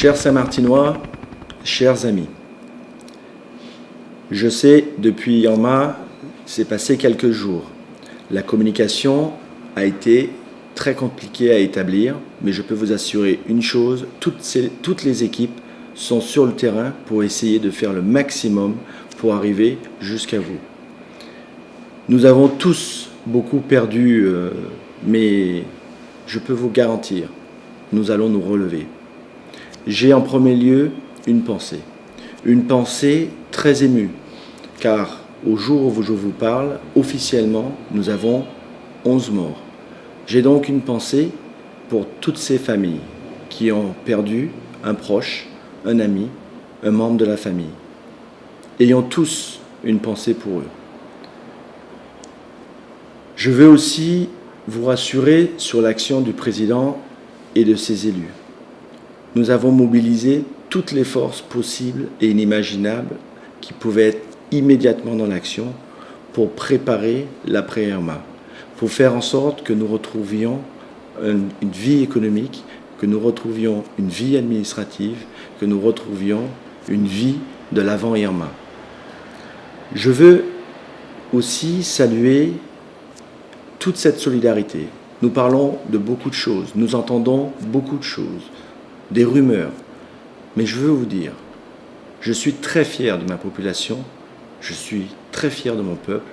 Chers Saint-Martinois, chers amis, je sais, depuis Irma, c'est passé quelques jours. La communication a été très compliquée à établir, mais je peux vous assurer une chose, toutes les équipes sont sur le terrain pour essayer de faire le maximum pour arriver jusqu'à vous. Nous avons tous beaucoup perdu, mais je peux vous garantir, nous allons nous relever. J'ai en premier lieu une pensée très émue, car au jour où je vous parle, officiellement, nous avons 11 morts. J'ai donc une pensée pour toutes ces familles qui ont perdu un proche, un ami, un membre de la famille. Ayons tous une pensée pour eux. Je veux aussi vous rassurer sur l'action du président et de ses élus. Nous avons mobilisé toutes les forces possibles et inimaginables qui pouvaient être immédiatement dans l'action pour préparer l'après-Irma, pour faire en sorte que nous retrouvions une vie économique, que nous retrouvions une vie administrative, que nous retrouvions une vie de l'avant-Irma. Je veux aussi saluer toute cette solidarité. Nous parlons de beaucoup de choses, nous entendons beaucoup de choses, des rumeurs. Mais je veux vous dire, je suis très fier de ma population, je suis très fier de mon peuple,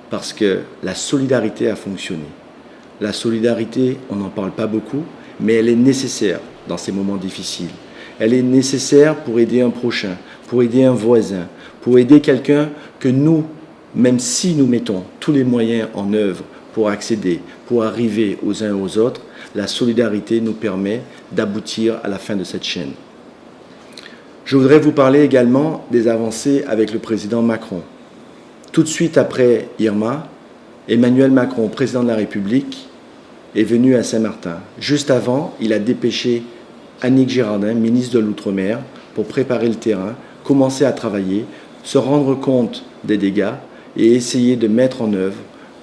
parce que la solidarité a fonctionné. La solidarité, on n'en parle pas beaucoup, mais elle est nécessaire dans ces moments difficiles. Elle est nécessaire pour aider un prochain, pour aider un voisin, pour aider quelqu'un que nous, même si nous mettons tous les moyens en œuvre pour accéder, pour arriver aux uns et aux autres, la solidarité nous permet d'aboutir à la fin de cette chaîne. Je voudrais vous parler également des avancées avec le président Macron. Tout de suite après Irma, Emmanuel Macron, président de la République, est venu à Saint-Martin. Juste avant, il a dépêché Annick Girardin, ministre de l'Outre-mer, pour préparer le terrain, commencer à travailler, se rendre compte des dégâts et essayer de mettre en œuvre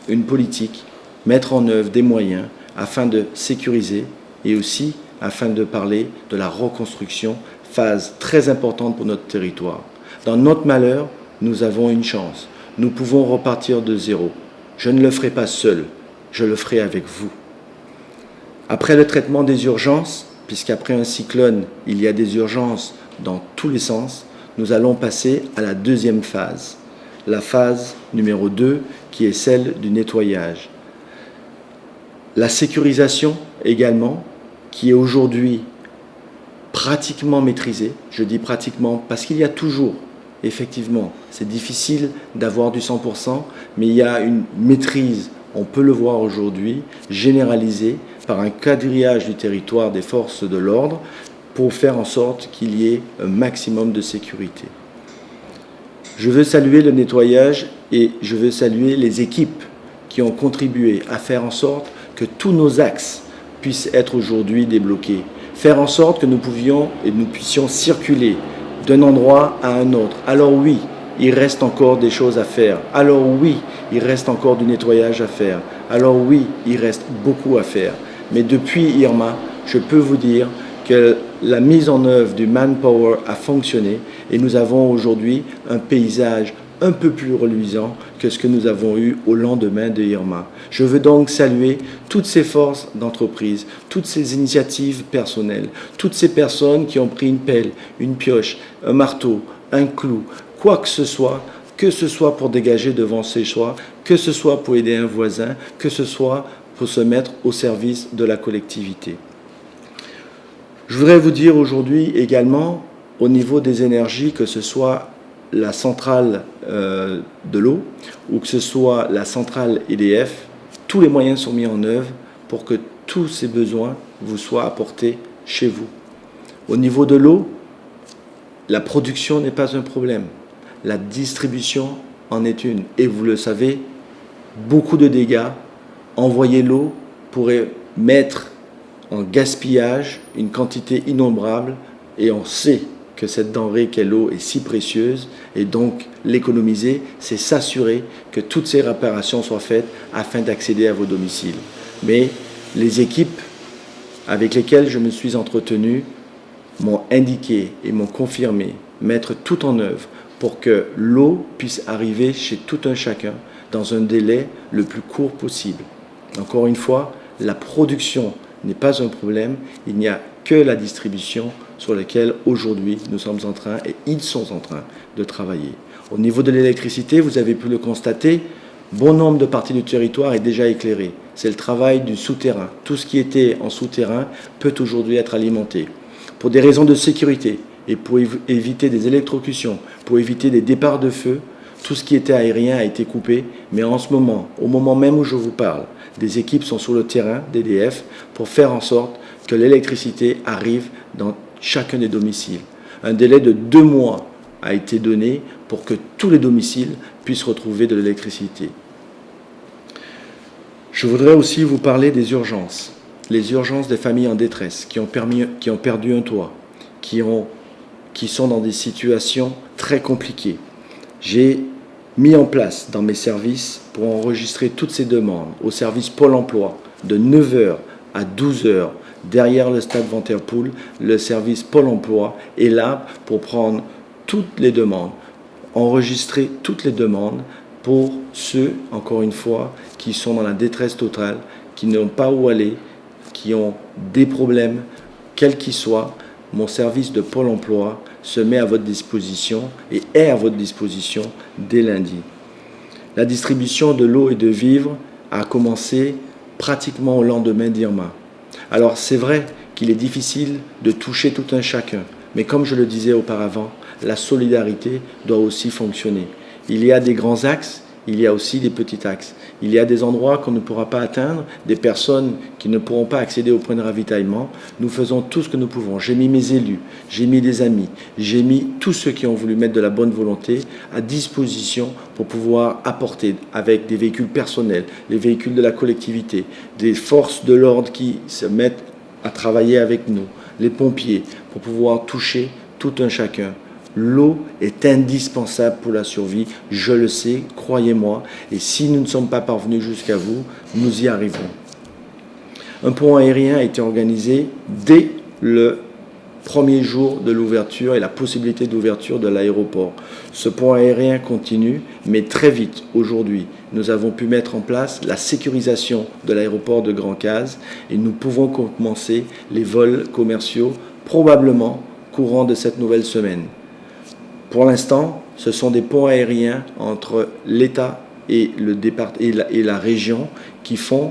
une politique, mettre en œuvre des moyens afin de sécuriser et aussi afin de parler de la reconstruction, phase très importante pour notre territoire. Dans notre malheur, nous avons une chance. Nous pouvons repartir de zéro. Je ne le ferai pas seul, je le ferai avec vous. Après le traitement des urgences, puisqu'après un cyclone, il y a des urgences dans tous les sens, nous allons passer à la deuxième phase, la phase numéro 2, qui est celle du nettoyage. La sécurisation également, qui est aujourd'hui pratiquement maîtrisée. Je dis pratiquement parce qu'il y a toujours, effectivement, c'est difficile d'avoir du 100%, mais il y a une maîtrise, on peut le voir aujourd'hui, généralisée par un quadrillage du territoire des forces de l'ordre pour faire en sorte qu'il y ait un maximum de sécurité. Je veux saluer le nettoyage et je veux saluer les équipes qui ont contribué à faire en sorte que tous nos axes puissent être aujourd'hui débloqués. Faire en sorte que nous puissions circuler d'un endroit à un autre. Alors oui, il reste encore des choses à faire. Alors oui, il reste encore du nettoyage à faire. Alors oui, il reste beaucoup à faire. Mais depuis Irma, je peux vous dire que la mise en œuvre du manpower a fonctionné et nous avons aujourd'hui un paysage un peu plus reluisant que ce que nous avons eu au lendemain de Irma. Je veux donc saluer toutes ces forces d'entreprise, toutes ces initiatives personnelles, toutes ces personnes qui ont pris une pelle, une pioche, un marteau, un clou, quoi que ce soit pour dégager devant ses choix, que ce soit pour aider un voisin, que ce soit pour se mettre au service de la collectivité. Je voudrais vous dire aujourd'hui également, au niveau des énergies, que ce soit la centrale de l'eau ou que ce soit la centrale EDF, tous les moyens sont mis en œuvre pour que tous ces besoins vous soient apportés chez vous. Au niveau de l'eau, la production n'est pas un problème. La distribution en est une. Et vous le savez, beaucoup de dégâts, envoyer l'eau pourrait mettre en gaspillage une quantité innombrable et on sait que cette denrée qu'est l'eau est si précieuse et donc l'économiser, c'est s'assurer que toutes ces réparations soient faites afin d'accéder à vos domiciles. Mais les équipes avec lesquelles je me suis entretenu m'ont indiqué et m'ont confirmé mettre tout en œuvre pour que l'eau puisse arriver chez tout un chacun dans un délai le plus court possible. Encore une fois, la production n'est pas un problème, il n'y a que la distribution sur laquelle aujourd'hui nous sommes en train et ils sont en train de travailler. Au niveau de l'électricité, vous avez pu le constater, bon nombre de parties du territoire est déjà éclairé. C'est le travail du souterrain. Tout ce qui était en souterrain peut aujourd'hui être alimenté. Pour des raisons de sécurité et pour éviter des électrocutions, pour éviter des départs de feu, tout ce qui était aérien a été coupé. Mais en ce moment, au moment même où je vous parle, des équipes sont sur le terrain d'EDF pour faire en sorte que l'électricité arrive dans chacun des domiciles. Un délai de 2 mois a été donné pour que tous les domiciles puissent retrouver de l'électricité. Je voudrais aussi vous parler des urgences. Les urgences des familles en détresse qui ont perdu un toit, qui sont dans des situations très compliquées. J'ai mis en place dans mes services pour enregistrer toutes ces demandes au service Pôle emploi de 9h à 12h derrière le stade Van Der Poel. Le service Pôle emploi est là pour prendre toutes les demandes, enregistrer toutes les demandes pour ceux, encore une fois, qui sont dans la détresse totale, qui n'ont pas où aller, qui ont des problèmes, quels qu'ils soient. Mon service de Pôle emploi se met à votre disposition et est à votre disposition dès lundi. La distribution de l'eau et de vivres a commencé pratiquement au lendemain d'Irma. Alors c'est vrai qu'il est difficile de toucher tout un chacun, mais comme je le disais auparavant, la solidarité doit aussi fonctionner. Il y a des grands axes, il y a aussi des petits axes. Il y a des endroits qu'on ne pourra pas atteindre, des personnes qui ne pourront pas accéder au point de ravitaillement. Nous faisons tout ce que nous pouvons. J'ai mis mes élus, j'ai mis des amis, j'ai mis tous ceux qui ont voulu mettre de la bonne volonté à disposition pour pouvoir apporter avec des véhicules personnels, les véhicules de la collectivité, des forces de l'ordre qui se mettent à travailler avec nous, les pompiers, pour pouvoir toucher tout un chacun. L'eau est indispensable pour la survie, je le sais, croyez-moi, et si nous ne sommes pas parvenus jusqu'à vous, nous y arriverons. Un pont aérien a été organisé dès le premier jour de l'ouverture et la possibilité d'ouverture de l'aéroport. Ce pont aérien continue, mais très vite, aujourd'hui, nous avons pu mettre en place la sécurisation de l'aéroport de Grand-Case et nous pouvons commencer les vols commerciaux probablement courant de cette nouvelle semaine. Pour l'instant, ce sont des ponts aériens entre l'État et la région qui font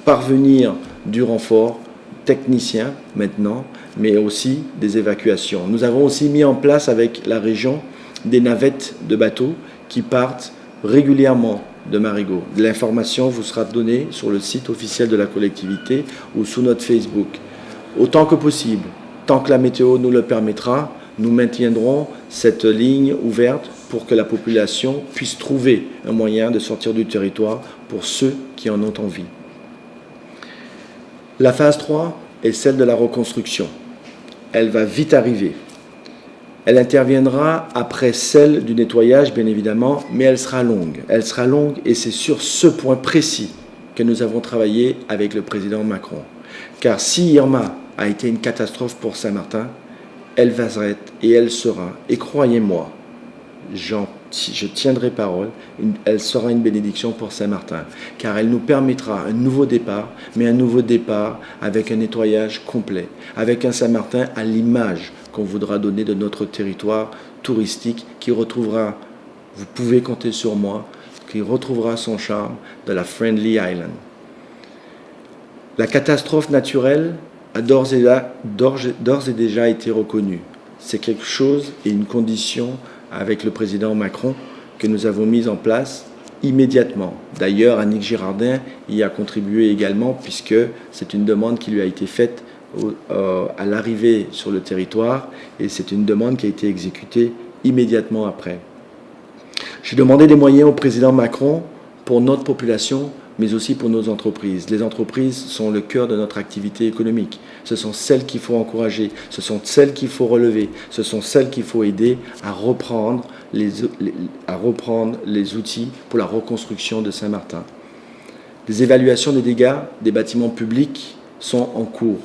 parvenir du renfort technicien maintenant, mais aussi des évacuations. Nous avons aussi mis en place avec la région des navettes de bateaux qui partent régulièrement de Marigot. L'information vous sera donnée sur le site officiel de la collectivité ou sur notre Facebook. Autant que possible, tant que la météo nous le permettra, nous maintiendrons cette ligne ouverte pour que la population puisse trouver un moyen de sortir du territoire pour ceux qui en ont envie. La phase 3 est celle de la reconstruction. Elle va vite arriver. Elle interviendra après celle du nettoyage, bien évidemment, mais elle sera longue. Elle sera longue et c'est sur ce point précis que nous avons travaillé avec le président Macron. Car si Irma a été une catastrophe pour Saint-Martin, elle va être et elle sera, et croyez-moi, je tiendrai parole, elle sera une bénédiction pour Saint-Martin, car elle nous permettra un nouveau départ, mais un nouveau départ avec un nettoyage complet, avec un Saint-Martin à l'image qu'on voudra donner de notre territoire touristique qui retrouvera, vous pouvez compter sur moi, qui retrouvera son charme de la Friendly Island. La catastrophe naturelle a d'ores et déjà été reconnue. C'est quelque chose et une condition avec le président Macron que nous avons mise en place immédiatement. D'ailleurs, Annick Girardin y a contribué également puisque c'est une demande qui lui a été faite à l'arrivée sur le territoire et c'est une demande qui a été exécutée immédiatement après. J'ai demandé des moyens au président Macron pour notre population, mais aussi pour nos entreprises. Les entreprises sont le cœur de notre activité économique. Ce sont celles qu'il faut encourager, ce sont celles qu'il faut relever, ce sont celles qu'il faut aider à reprendre les outils pour la reconstruction de Saint-Martin. Des évaluations des dégâts des bâtiments publics sont en cours.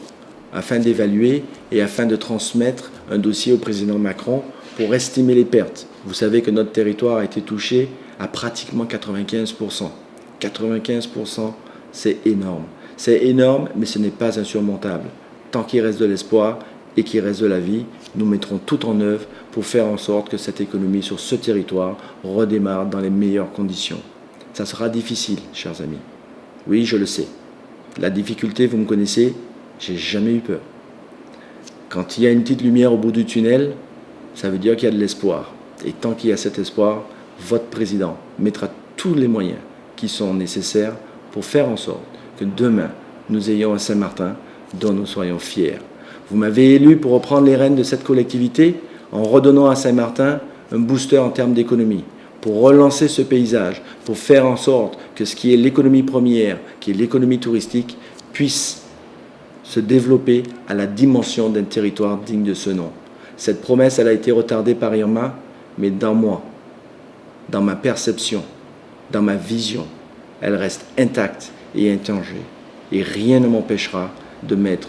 afin d'évaluer et afin de transmettre un dossier au président Macron pour estimer les pertes. Vous savez que notre territoire a été touché à pratiquement 95%. 95%, c'est énorme. C'est énorme, mais ce n'est pas insurmontable. Tant qu'il reste de l'espoir et qu'il reste de la vie, nous mettrons tout en œuvre pour faire en sorte que cette économie sur ce territoire redémarre dans les meilleures conditions. Ça sera difficile, chers amis. Oui, je le sais. La difficulté, vous me connaissez, j'ai jamais eu peur. Quand il y a une petite lumière au bout du tunnel, ça veut dire qu'il y a de l'espoir. Et tant qu'il y a cet espoir, votre président mettra tous les moyens qui sont nécessaires pour faire en sorte que demain, nous ayons un Saint-Martin dont nous soyons fiers. Vous m'avez élu pour reprendre les rênes de cette collectivité en redonnant à Saint-Martin un booster en termes d'économie, pour relancer ce paysage, pour faire en sorte que ce qui est l'économie première, qui est l'économie touristique, puisse se développer à la dimension d'un territoire digne de ce nom. Cette promesse, elle a été retardée par Irma, mais dans moi, dans ma perception, dans ma vision, elle reste intacte et intangée. Et rien ne m'empêchera de mettre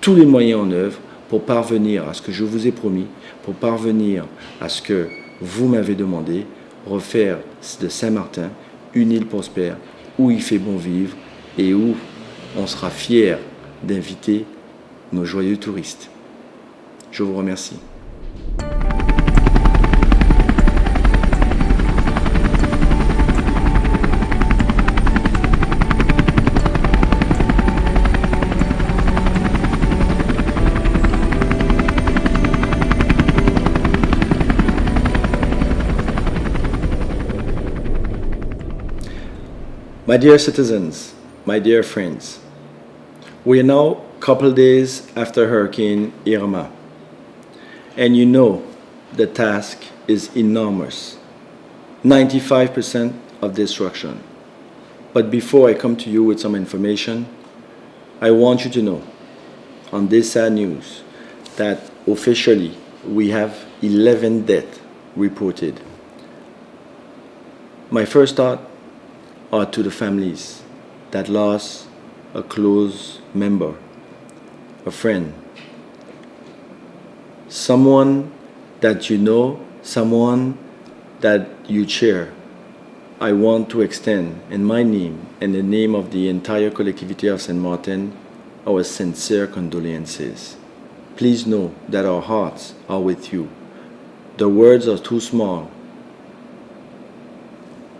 tous les moyens en œuvre pour parvenir à ce que je vous ai promis, pour parvenir à ce que vous m'avez demandé, refaire de Saint-Martin une île prospère où il fait bon vivre et où on sera fiers d'inviter nos joyeux touristes. Je vous remercie. My dear citizens, my dear friends, we are now a couple days after Hurricane Irma, and you know the task is enormous, 95% of destruction. But before I come to you with some information, I want you to know on this sad news that officially we have 11 deaths reported. My first thought are to the families that lost a close member, a friend, someone that you know, someone that you share. I want to extend in my name and the name of the entire collectivity of Saint Martin our sincere condolences. Please know that our hearts are with you. The words are too small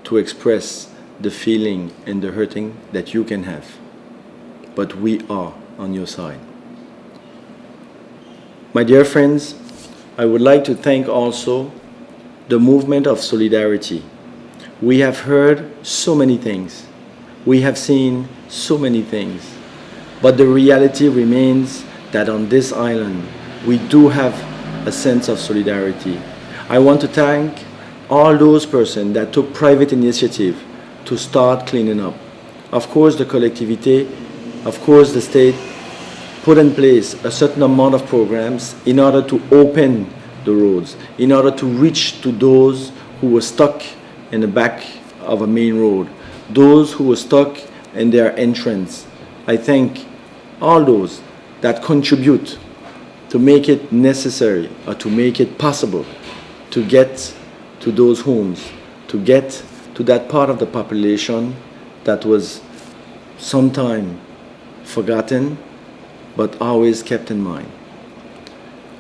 to express the feeling and the hurting that you can have. But we are on your side. My dear friends, I would like to thank also the movement of solidarity. We have heard so many things. We have seen so many things. But the reality remains that on this island, we do have a sense of solidarity. I want to thank all those persons that took private initiative to start cleaning up. Of course, the collectivity, of course, the state put in place a certain amount of programs in order to open the roads, in order to reach to those who were stuck in the back of a main road, those who were stuck in their entrance. I thank all those that contribute to make it necessary or to make it possible to get to those homes, to get to that part of the population that was sometime forgotten but always kept in mind.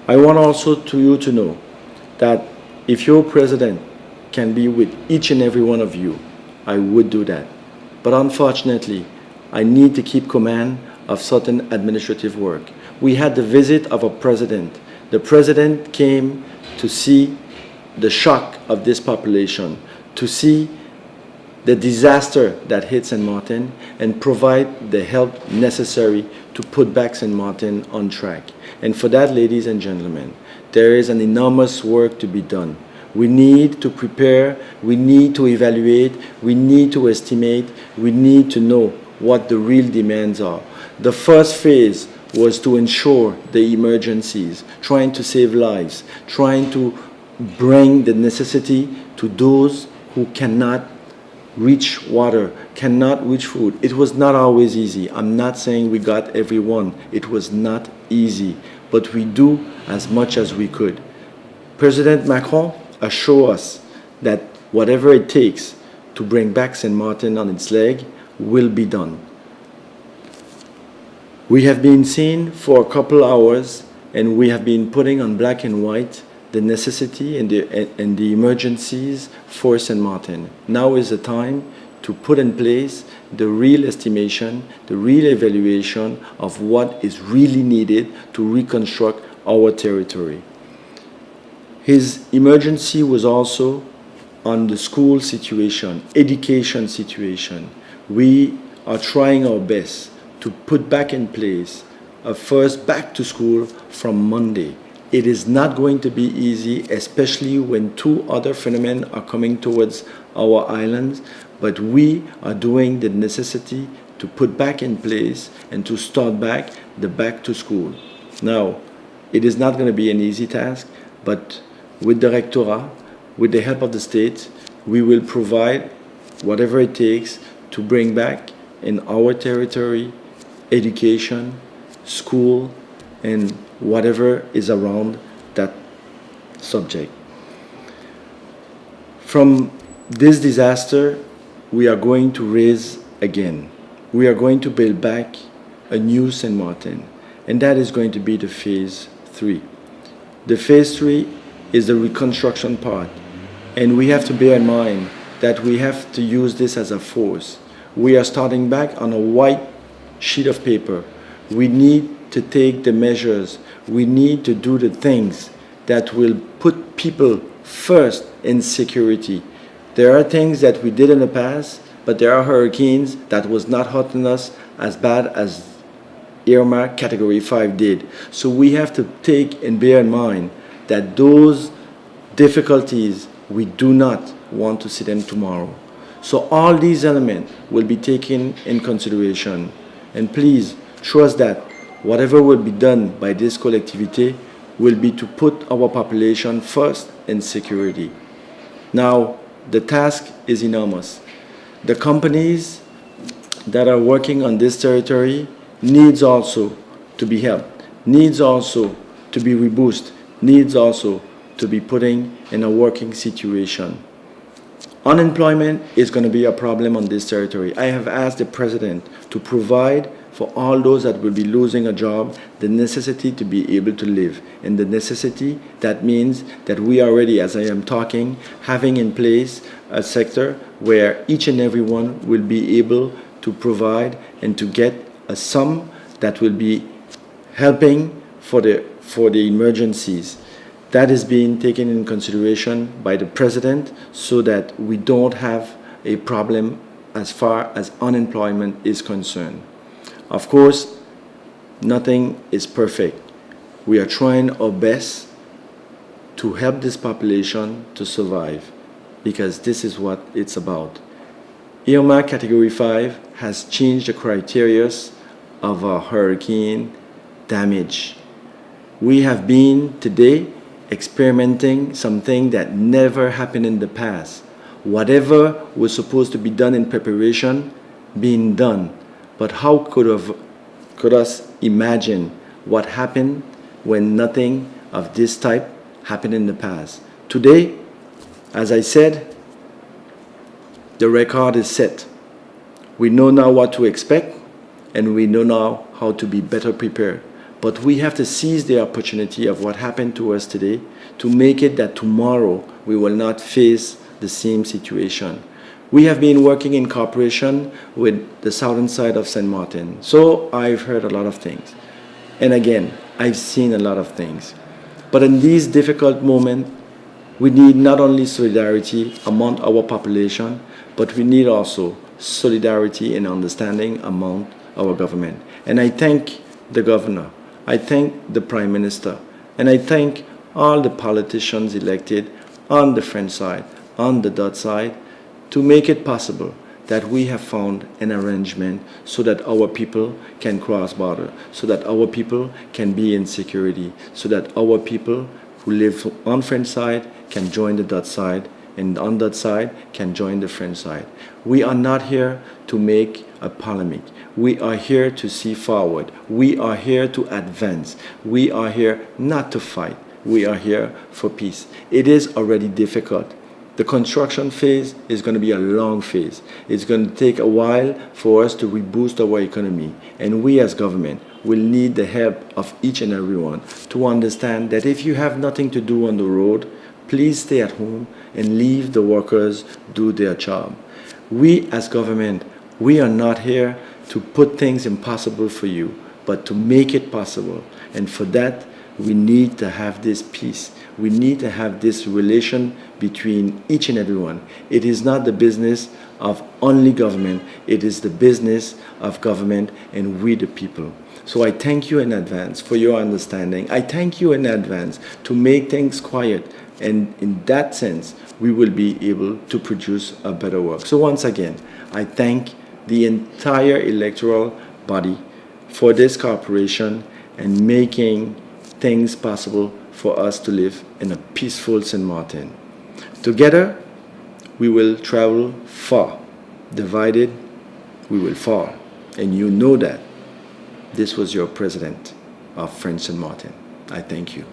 I want also to you to know that if your president can be with each and every one of you, I would do that. But unfortunately, I need to keep command of certain administrative work. We had the visit of a president. The president came to see the shock of this population, to see the disaster that hit Saint Martin and provide the help necessary to put back Saint Martin on track. And for that, ladies and gentlemen, there is an enormous work to be done. We need to prepare, we need to evaluate, we need to estimate, we need to know what the real demands are. The first phase was to ensure the emergencies, trying to save lives, trying to bring the necessity to those who cannot reach water, cannot reach food. It was not always easy. I'm not saying we got everyone. It was not easy, but we do as much as we could. President Macron assured us that whatever it takes to bring back Saint Martin on its leg will be done. We have been seen for a couple hours, and we have been putting on black and white the necessity and the emergencies for Saint Martin. Now is the time to put in place the real estimation, the real evaluation of what is really needed to reconstruct our territory. His emergency was also on the school situation, education situation. We are trying our best to put back in place a first back to school from Monday. It is not going to be easy, especially when two other phenomena are coming towards our islands, but we are doing the necessity to put back in place and to start back the back to school. Now, it is not going to be an easy task, but with the Rectorat, with the help of the state, we will provide whatever it takes to bring back in our territory education, school, and whatever is around that subject. From this disaster, we are going to raise again. We are going to build back a new Saint Martin, and that is going to be the phase 3. The phase 3 is the reconstruction part, and we have to bear in mind that we have to use this as a force. We are starting back on a white sheet of paper. We need to take the measures. We need to do the things that will put people first in security. There are things that we did in the past, but there are hurricanes that was not hurting us as bad as Irma Category 5 did. So we have to take and bear in mind that those difficulties, we do not want to see them tomorrow. So all these elements will be taken in consideration. And please trust that whatever will be done by this collectivity will be to put our population first in security. Now, the task is enormous. The companies that are working on this territory needs also to be helped, needs also to be reboosted, needs also to be putting in a working situation. Unemployment is going to be a problem on this territory. I have asked the president to provide for all those that will be losing a job the necessity to be able to live. And the necessity, that means that we are already, as I am talking, having in place a sector where each and every one will be able to provide and to get a sum that will be helping for the emergencies. That is being taken in consideration by the president so that we don't have a problem as far as unemployment is concerned. Of course, nothing is perfect. We are trying our best to help this population to survive because this is what it's about. Irma Category 5 has changed the criteria of a hurricane damage. We have been today experimenting something that never happened in the past. Whatever was supposed to be done in preparation, being done. But how could us imagine what happened when nothing of this type happened in the past? Today, as I said, the record is set. We know now what to expect, and we know now how to be better prepared. But we have to seize the opportunity of what happened to us today to make it that tomorrow we will not face the same situation. We have been working in cooperation with the southern side of Saint Martin. So I've heard a lot of things. And again, I've seen a lot of things. But in these difficult moments, we need not only solidarity among our population, but we need also solidarity and understanding among our government. And I thank the governor, I thank the Prime Minister, and I thank all the politicians elected on the French side, on the Dutch side, to make it possible that we have found an arrangement so that our people can cross border, so that our people can be in security, so that our people who live on French side can join the Dutch side and on that side can join the French side. We are not here to make a polemic. We are here to see forward. We are here to advance. We are here not to fight. We are here for peace. It is already difficult. The construction phase is going to be a long phase. It's going to take a while for us to reboost our economy. And we as government will need the help of each and everyone to understand that if you have nothing to do on the road, please stay at home and leave the workers do their job. We as government, we are not here to put things impossible for you, but to make it possible. And for that, we need to have this peace. We need to have this relation between each and everyone. It is not the business of only government. It is the business of government and we the people. So I thank you in advance for your understanding. I thank you in advance to make things quiet. And in that sense, we will be able to produce a better work. So once again, I thank the entire electoral body for this cooperation and making things possible for us to live in a peaceful Saint Martin. Together, we will travel far. Divided, we will fall. And you know that. This was your president of French Saint Martin. I thank you.